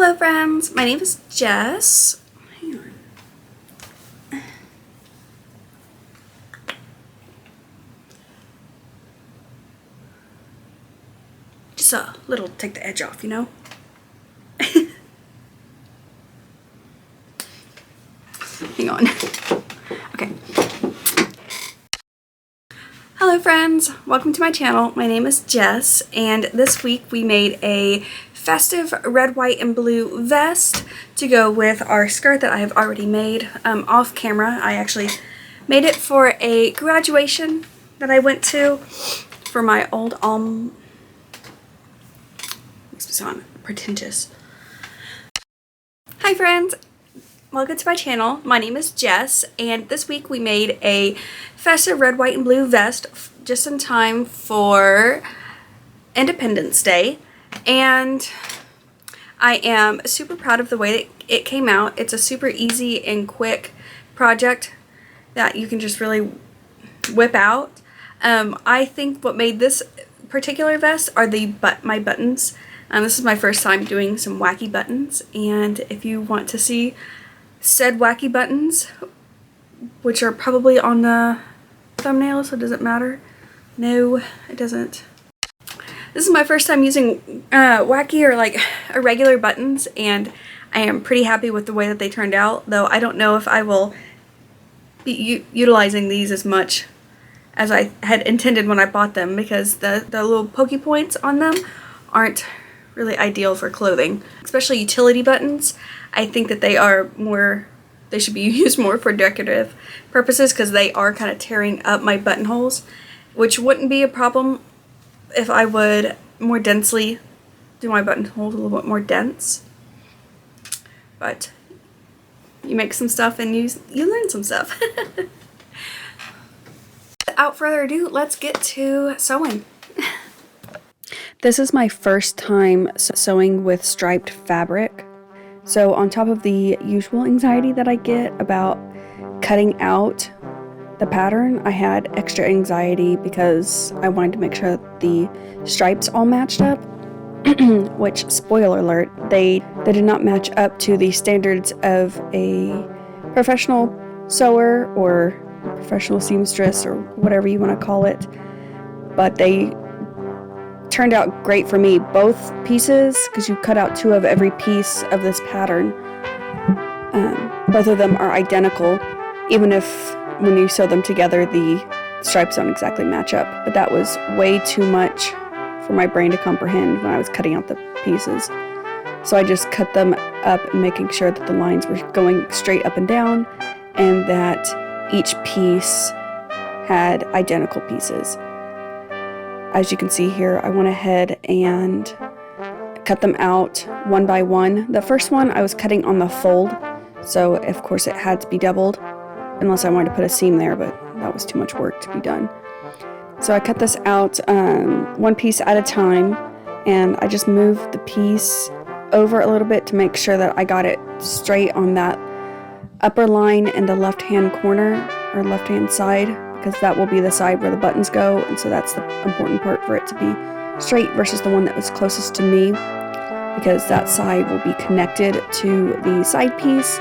Hello friends, my name is Jess. Hang on. Just a little take the edge off, you know? Hang on. Okay. Hello friends, welcome to my channel. My name is Jess, and this week we made a festive red, white, and blue vest to go with our skirt that I have already made off camera. I actually made it for a graduation that I went to for my old makes me sound pretentious. Hi friends, welcome to my channel. My name is Jess, and this week we made a festive red, white, and blue vest just in time for Independence Day. And I am super proud of the way that it came out. It's a super easy and quick project that you can just really whip out. I think what made this particular vest are my buttons. This is my first time doing some wacky buttons, and if you want to see said wacky buttons, which are probably on the thumbnail, so does it matter? No, it doesn't. This is my first time using wacky or like irregular buttons, and I am pretty happy with the way that they turned out, though I don't know if I will be utilizing these as much as I had intended when I bought them, because the little pokey points on them aren't really ideal for clothing, especially utility buttons. I think that they should be used more for decorative purposes, because they are kind of tearing up my buttonholes, which wouldn't be a problem if I would more densely do my buttonholes a little bit more dense. But you make some stuff and you learn some stuff. Without further ado, let's get to sewing. This is my first time sewing with striped fabric. So on top of the usual anxiety that I get about cutting out the pattern, I had extra anxiety because I wanted to make sure that the stripes all matched up, which, spoiler alert, they did not match up to the standards of a professional sewer or professional seamstress or whatever you want to call it, but they turned out great for me. Both pieces, because you cut out 2 of every piece of this pattern, both of them are identical, even if when you sew them together the stripes don't exactly match up. But that was way too much for my brain to comprehend when I was cutting out the pieces. So I just cut them up and making sure that the lines were going straight up and down, and that each piece had identical pieces. As you can see here, I went ahead and cut them out one by one. The first one I was cutting on the fold, so of course it had to be doubled, unless I wanted to put a seam there, but that was too much work to be done. So I cut this out one piece at a time, and I just moved the piece over a little bit to make sure that I got it straight on that upper line in the left-hand corner, or left-hand side, because that will be the side where the buttons go, and so that's the important part, for it to be straight versus the one that was closest to me, because that side will be connected to the side piece,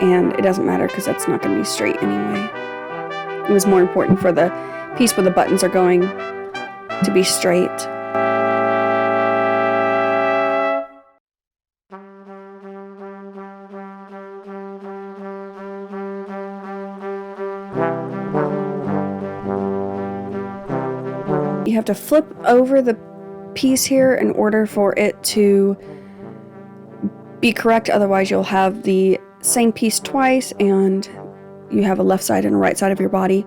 and it doesn't matter because that's not going to be straight anyway. It was more important for the piece where the buttons are going to be straight. You have to flip over the piece here in order for it to be correct, otherwise you'll have the same piece twice and you have a left side and a right side of your body,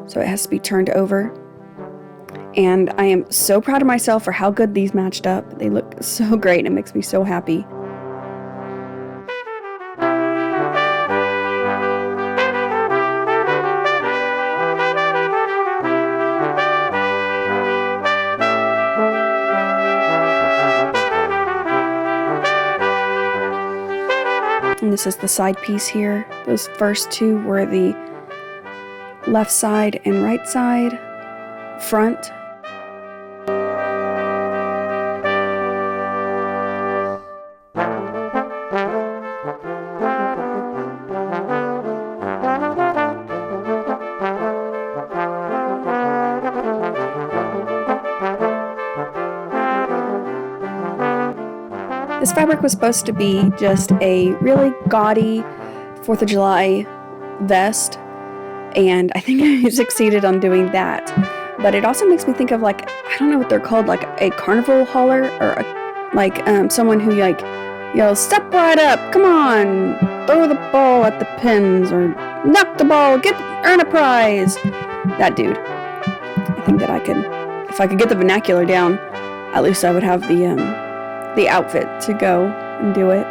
so it has to be turned over. And I am so proud of myself for how good these matched up. They look so great, and it makes me so happy. And this is the side piece here. Those first 2 were the left side and right side front. This fabric was supposed to be just a really gaudy 4th of July vest, and I think I succeeded on doing that. But it also makes me think of, like, I don't know what they're called, like a carnival hauler, or someone who, like, yells, "Step right up, come on, throw the ball at the pins," or "Knock the ball, earn a prize." That dude. I think that if I could get the vernacular down, at least I would have the outfit to go and do it.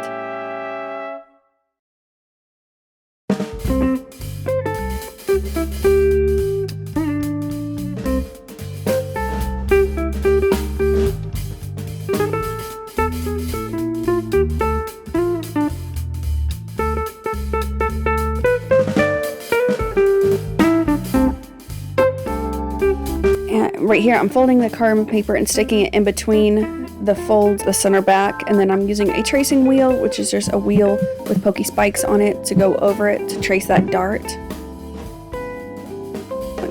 Right here, I'm folding the carbon paper and sticking it in between the folds, the center back, and then I'm using a tracing wheel, which is just a wheel with pokey spikes on it to go over it to trace that dart.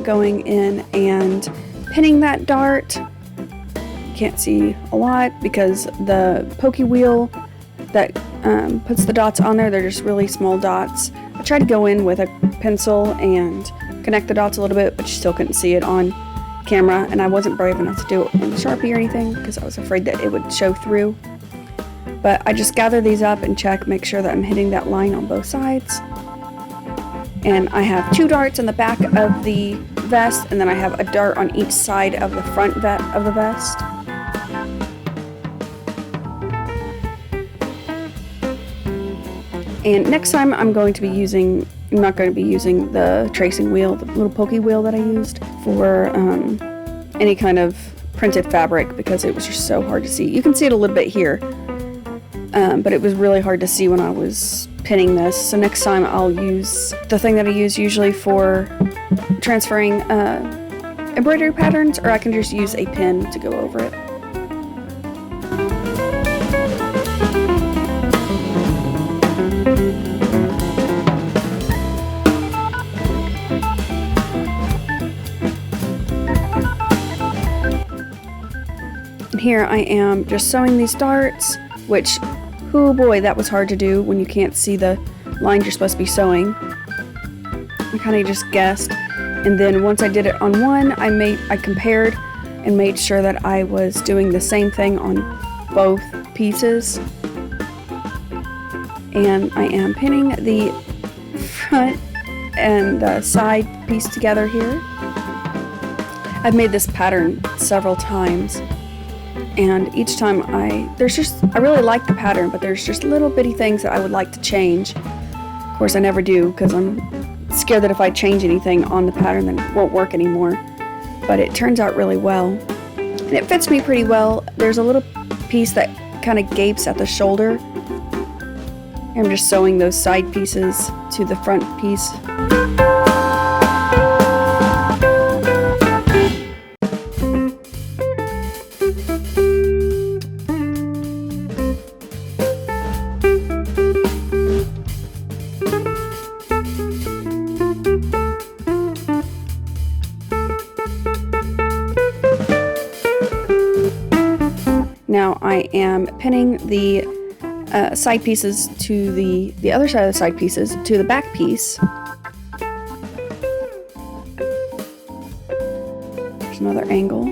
Going in and pinning that dart. You can't see a lot because the pokey wheel that puts the dots on there, they're just really small dots. I tried to go in with a pencil and connect the dots a little bit, but you still couldn't see it on camera, and I wasn't brave enough to do it in Sharpie or anything because I was afraid that it would show through. But I just gather these up and make sure that I'm hitting that line on both sides. And I have 2 darts in the back of the vest, and then I have a dart on each side of the front of the vest. And next time I'm not going to be using the tracing wheel, the little pokey wheel that I used for any kind of printed fabric, because it was just so hard to see. You can see it a little bit here, but it was really hard to see when I was pinning this. So next time I'll use the thing that I use usually for transferring embroidery patterns, or I can just use a pin to go over it. Here I am just sewing these darts, which, oh boy, that was hard to do when you can't see the lines you're supposed to be sewing. I kind of just guessed, and then once I did it on one, I compared and made sure that I was doing the same thing on both pieces. And I am pinning the front and the side piece together here. I've made this pattern several times, and each time I really like the pattern, but there's just little bitty things that I would like to change. Of course, I never do, because I'm scared that if I change anything on the pattern, then it won't work anymore. But it turns out really well, and it fits me pretty well. There's a little piece that kind of gapes at the shoulder. I'm just sewing those side pieces to the front piece. Now I am pinning the side pieces to the other side of the side pieces to the back piece. There's another angle.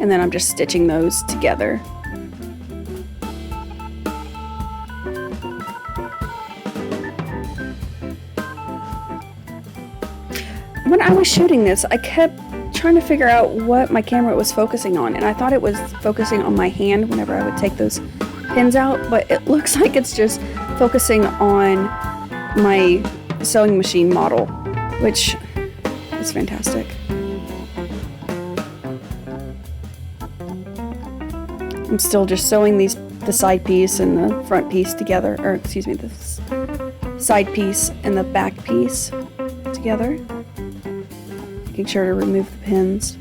And then I'm just stitching those together. When I was shooting this, I kept trying to figure out what my camera was focusing on, and I thought it was focusing on my hand whenever I would take those pins out, but it looks like it's just focusing on my sewing machine model, which is fantastic. I'm still just sewing the side piece and the front piece together, or excuse me, the side piece and the back piece together. Making sure to remove the pins.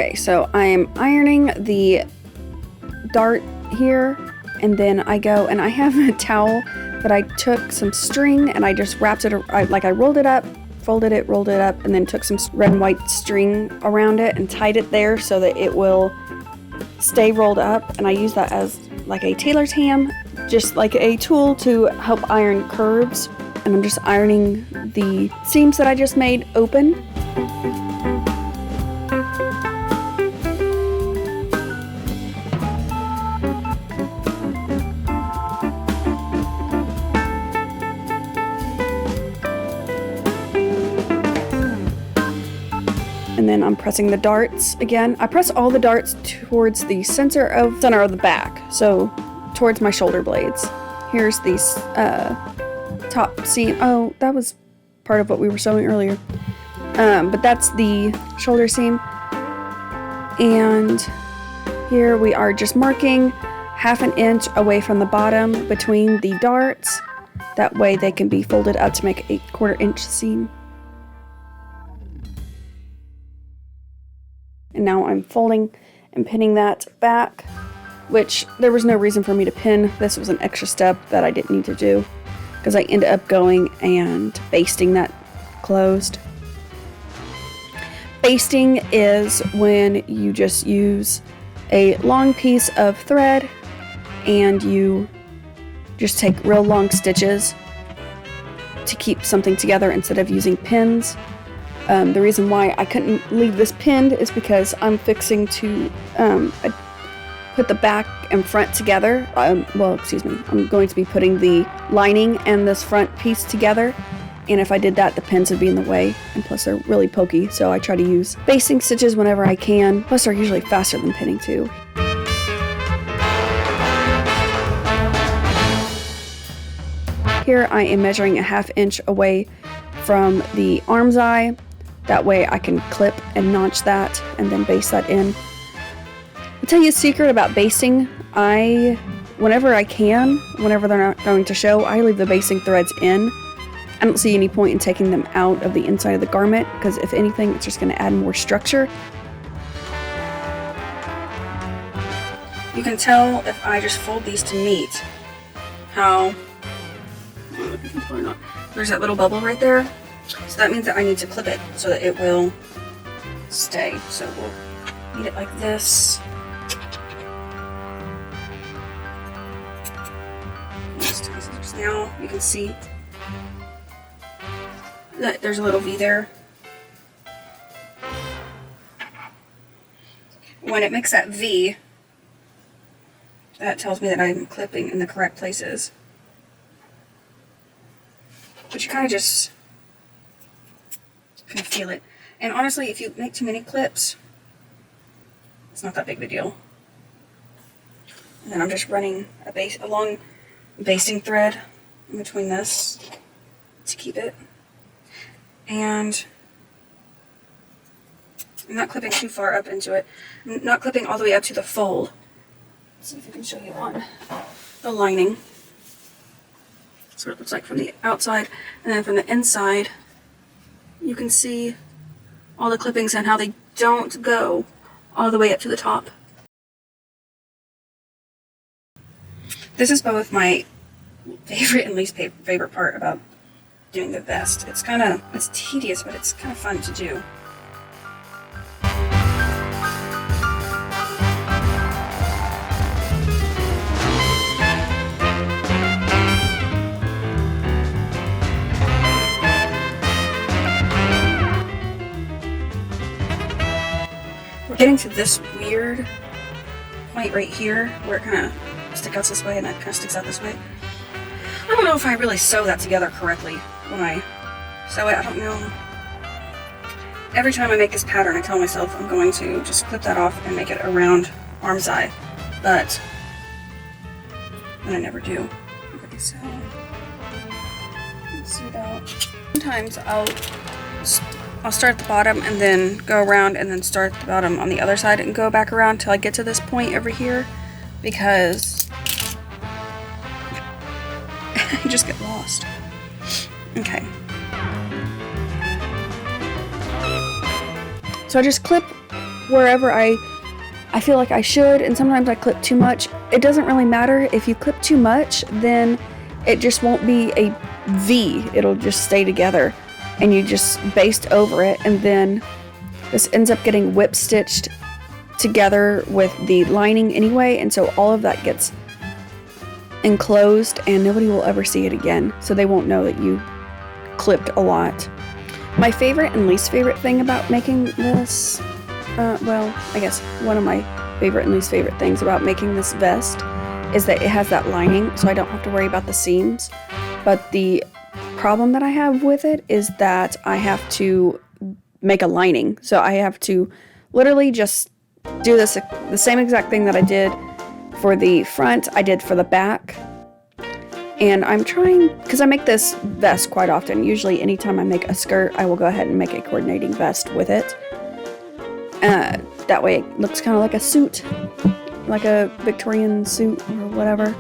Okay, so I'm ironing the dart here, and then I go and I have a towel that I took some string and I just wrapped it, like I rolled it up, folded it, rolled it up, and then took some red and white string around it and tied it there so that it will stay rolled up. And I use that as like a tailor's ham, just like a tool to help iron curves. And I'm just ironing the seams that I just made open. And then I'm pressing the darts again. I press all the darts towards the center of the back, so towards my shoulder blades. Here's these top seam. Oh, that was part of what we were sewing earlier. But that's the shoulder seam. And here we are just marking 1/2 inch away from the bottom between the darts. That way they can be folded up to make a 1/4 inch seam. And now I'm folding and pinning that back, which there was no reason for me to pin. This was an extra step that I didn't need to do because I ended up going and basting that closed. Basting is when you just use a long piece of thread and you just take real long stitches to keep something together instead of using pins. The reason why I couldn't leave this pinned is because I'm fixing to put the back and front together. I'm going to be putting the lining and this front piece together. And if I did that, the pins would be in the way. And plus they're really pokey, so I try to use basting stitches whenever I can. Plus they're usually faster than pinning too. Here I am measuring 1/2 inch away from the arm's eye. That way I can clip and notch that and then baste that in. I'll tell you a secret about basting. Whenever I can, whenever they're not going to show, I leave the basting threads in. I don't see any point in taking them out of the inside of the garment because if anything, it's just going to add more structure. You can tell if I just fold these to meet how there's that little bubble right there. So that means that I need to clip it so that it will stay. So we'll meet it like this. Now you can see that there's a little V there. When it makes that V, that tells me that I'm clipping in the correct places. But you kind of just can feel it. And honestly, if you make too many clips, it's not that big of a deal. And then I'm just running a long basting thread in between this to keep it. And I'm not clipping too far up into it. I'm not clipping all the way up to the fold. Let's see if I can show you on the lining. That's what it looks like from the outside. And then from the inside, you can see all the clippings and how they don't go all the way up to the top. This is both my favorite and least favorite part about doing the vest. It's tedious, but it's kind of fun to do. We're getting to this weird point right here where it kind of sticks out this way and that kind of sticks out this way. I don't know if I really sew that together correctly when I sew it. I don't know. Every time I make this pattern, I tell myself I'm going to just clip that off and make it around arm's eye, but then I never do. Okay, so let's see that. Sometimes I'll start at the bottom and then go around and then start at the bottom on the other side and go back around till I get to this point over here, because you just get lost. Okay. So I just clip wherever I feel like I should, and sometimes I clip too much. It doesn't really matter. If you clip too much, then it just won't be a V. It'll just stay together, and you just baste over it, and then this ends up getting whip stitched together with the lining anyway, and so all of that gets enclosed and nobody will ever see it again, so they won't know that you clipped a lot. My favorite and least favorite thing about making this, well, I guess one of my favorite and least favorite things about making this vest is that it has that lining, so I don't have to worry about the seams. But the problem that I have with it is that I have to make a lining, so I have to literally just do this, the same exact thing that I did for the front, I did for the back. And I'm trying, because I make this vest quite often. Usually anytime I make a skirt, I will go ahead and make a coordinating vest with it. That way it looks kind of like a suit, like a Victorian suit or whatever.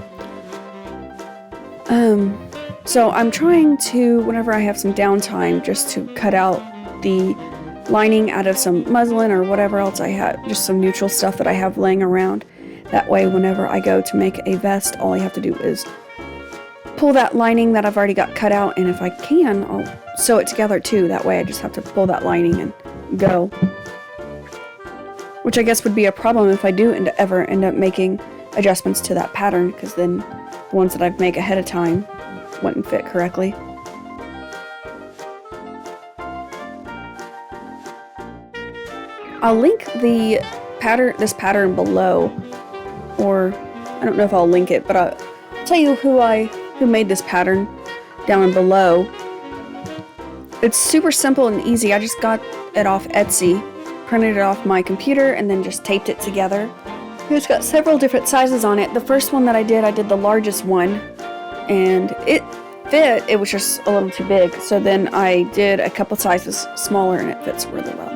So I'm trying to, whenever I have some downtime, just to cut out the lining out of some muslin or whatever else I have, just some neutral stuff that I have laying around. That way whenever I go to make a vest, all I have to do is pull that lining that I've already got cut out, and if I can, I'll sew it together too. That way I just have to pull that lining and go. Which I guess would be a problem if I do ever end up making adjustments to that pattern, because then the ones that I make ahead of time wouldn't fit correctly. I'll link the this pattern below, or I don't know if I'll link it, but I'll tell you who made this pattern down below. It's super simple and easy. I just got it off Etsy, printed it off my computer, and then just taped it together. It's got several different sizes on it. The first one that I did the largest one, and it fit. It was just a little too big, so then I did a couple sizes smaller, and it fits really well.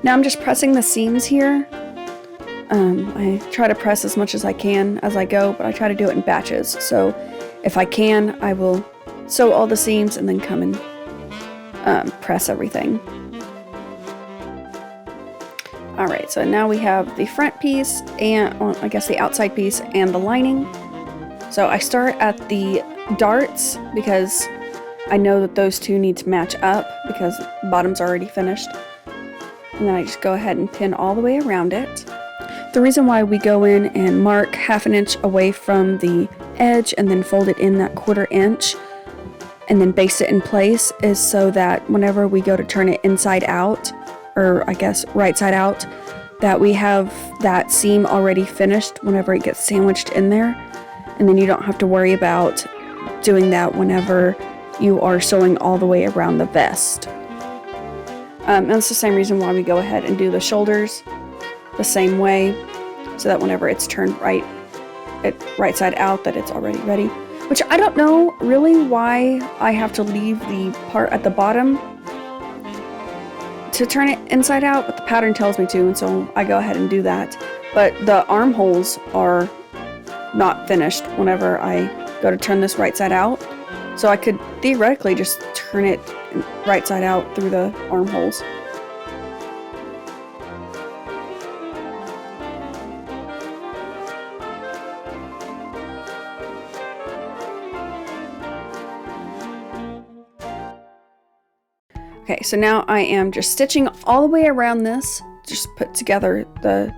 Now I'm just pressing the seams here. I try to press as much as I can as I go, but I try to do it in batches. So if I can, I will sew all the seams and then come and press everything. Alright, so now we have the front piece and, well, I guess the outside piece and the lining. So I start at the darts because I know that those two need to match up because the bottom's already finished. And then I just go ahead and pin all the way around it. The reason why we go in and mark 1/2 inch away from the edge and then fold it in that 1/4 inch and then baste it in place is so that whenever we go to turn it inside out, or I guess right side out, that we have that seam already finished whenever it gets sandwiched in there. And then you don't have to worry about doing that whenever you are sewing all the way around the vest. And that's the same reason why we go ahead and do the shoulders the same way, so that whenever it's turned right side out, that it's already ready. Which I don't know really why I have to leave the part at the bottom to turn it inside out, but the pattern tells me to, and so I go ahead and do that. But the armholes are not finished whenever I go to turn this right side out, so I could theoretically just turn it right side out through the armholes. Okay, so now I am just stitching all the way around this, just put together the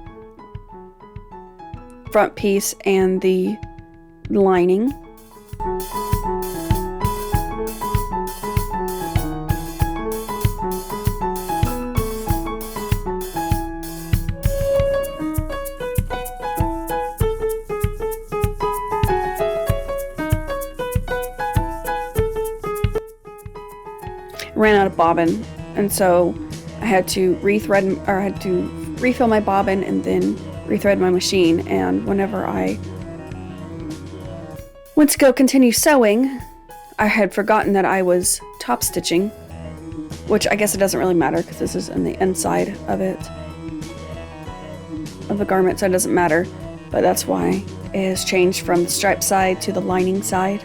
front piece and the lining. Ran out of bobbin, and so I had to refill my bobbin and then rethread my machine. And whenever I went to go continue sewing, I had forgotten that I was top stitching which I guess it doesn't really matter because this is in the inside of it, of the garment, so it doesn't matter. But that's why it has changed from the stripe side to the lining side.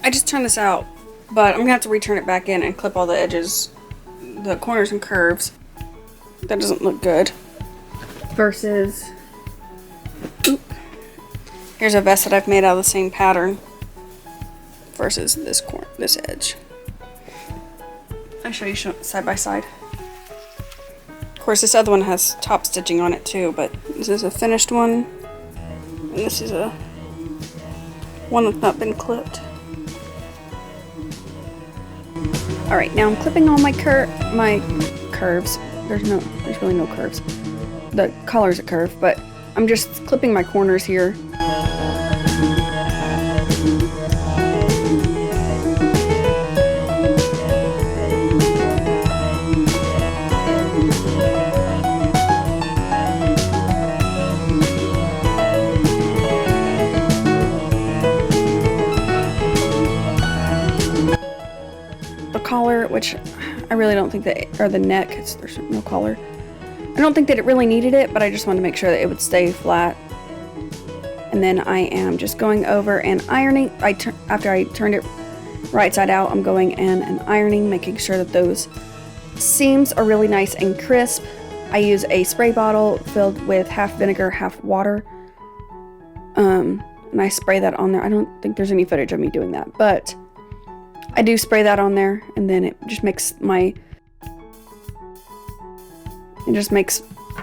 I just turned this out, but I'm gonna have to return it back in and clip all the edges, the corners and curves. That doesn't look good. Versus, here's a vest that I've made out of the same pattern. Versus this edge. I'll show you side by side. Of course, this other one has top stitching on it too, but this is a finished one, and this is a one that's not been clipped. All right, now I'm clipping all my curves. There's really no curves. The collar's a curve, but I'm just clipping my corners here. Collar, which I really don't think that, or the neck, there's no collar. I don't think that it really needed it, but I just wanted to make sure that it would stay flat. And then I am just going over and ironing. After I turned it right side out, I'm going in and ironing, making sure that those seams are really nice and crisp. I use a spray bottle filled with half vinegar, half water. And I spray that on there. I don't think there's any footage of me doing that, but I do spray that on there, and then it just makes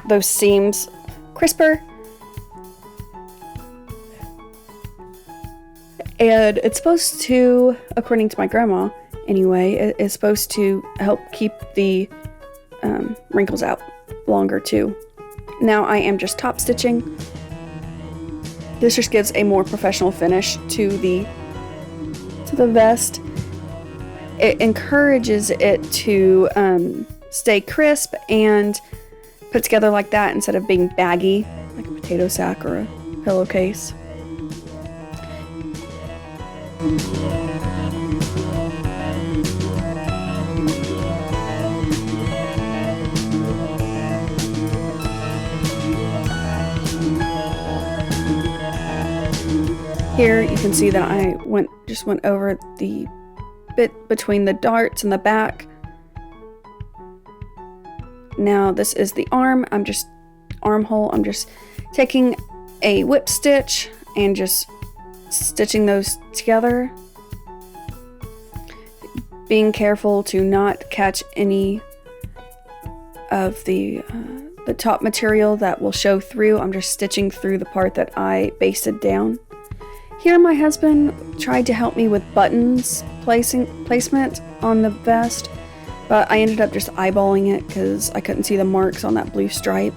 those seams crisper. And it's supposed to, according to my grandma anyway, it's supposed to help keep the wrinkles out longer too. Now I am just top stitching. This just gives a more professional finish to the vest. It encourages it to stay crisp and put together like that instead of being baggy, like a potato sack or a pillowcase. Here you can see that I just went over the bit between the darts and the back. Now this is the arm. Armhole. I'm just taking a whip stitch and just stitching those together. Being careful to not catch any of the top material that will show through. I'm just stitching through the part that I basted down. Here my husband tried to help me with buttons placement on the vest, but I ended up just eyeballing it because I couldn't see the marks on that blue stripe.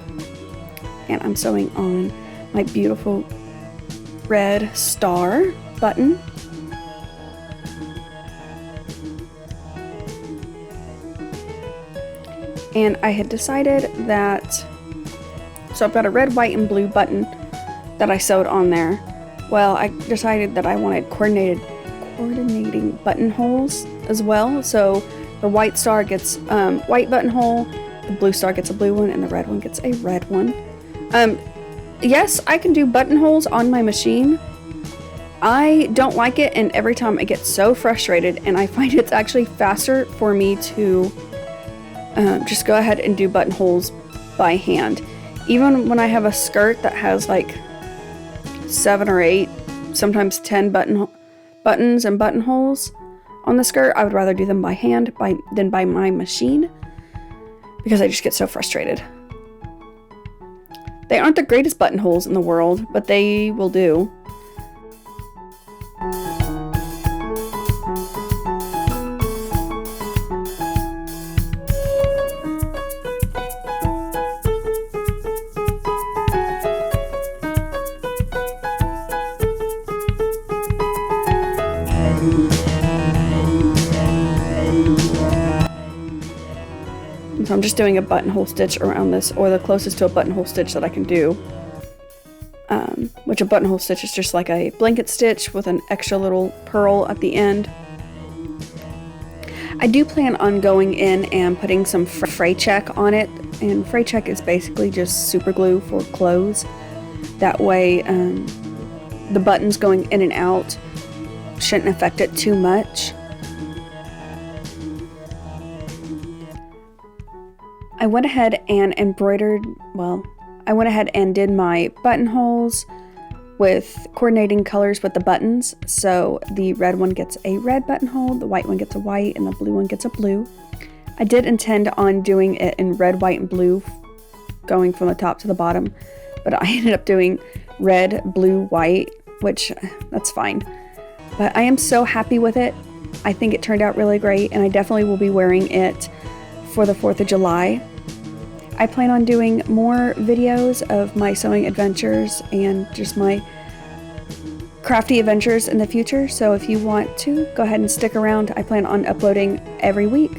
And I'm sewing on my beautiful red star button. And I had decided that, so I've got a red, white, and blue button that I sewed on there. Well, I decided that I wanted coordinating buttonholes as well. So the white star gets white buttonhole, the blue star gets a blue one, and the red one gets a red one. Yes, I can do buttonholes on my machine. I don't like it, and every time I get so frustrated, and I find it's actually faster for me to just go ahead and do buttonholes by hand. Even when I have a skirt that has like 7 or 8, sometimes 10 buttons and buttonholes on the skirt, I would rather do them by hand than by my machine, because I just get so frustrated. They aren't the greatest buttonholes in the world, but they will do. So I'm just doing a buttonhole stitch around this, or the closest to a buttonhole stitch that I can do. Which a buttonhole stitch is just like a blanket stitch with an extra little purl at the end. I do plan on going in and putting some fray check on it, and fray check is basically just super glue for clothes. That way the buttons going in and out shouldn't affect it too much. I went ahead and I went ahead and did my buttonholes with coordinating colors with the buttons. So the red one gets a red buttonhole, the white one gets a white, and the blue one gets a blue. I did intend on doing it in red, white, and blue, going from the top to the bottom, but I ended up doing red, blue, white, which that's fine. But I am so happy with it. I think it turned out really great, and I definitely will be wearing it for the 4th of July. I plan on doing more videos of my sewing adventures and just my crafty adventures in the future, so if you want to, go ahead and stick around. I plan on uploading every week.